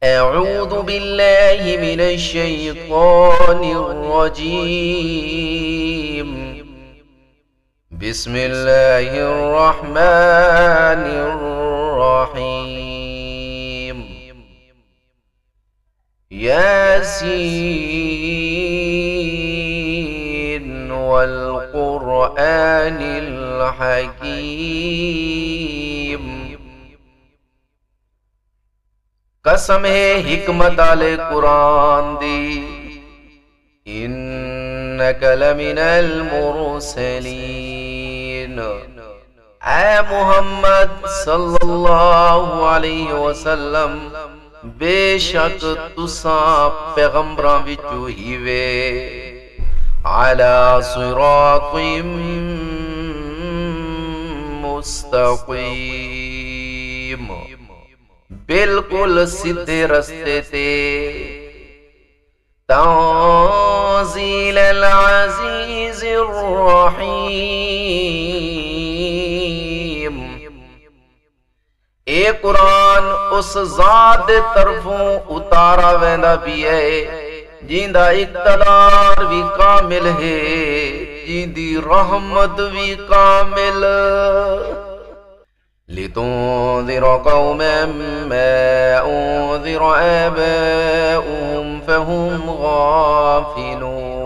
अऊज़ु बिल्लाहि मिनश शैतानिर रजीम। बिस्मिल्लाहिर रहमानिर रहीम। यासीन वल क़ुरआनिल हकीम। कसम है हिकमत आले कुरान दी, इन्नक लमिनल मुरसलीन। ऐ मुहम्मद सल्लल्लाहु अलैहि वसल्लम, बेशक तुसा पैगंबरां विचों ही वे। अला सिरातिम मुस्तकीम, बिल्कुल सीधे रस्ते ते। तंज़ीलल अज़ीज़िर रहीम। ए कुरान उस ज़ात दे तरफों उतारा वेंदा भी है जिंदा इक़्तिदार भी कामिल है, जिंदी रहमत भी कामिल। लितुंज़िर क़ौमन मा उन्ज़िर आबाउहुम फ़हुम गाफ़िलून।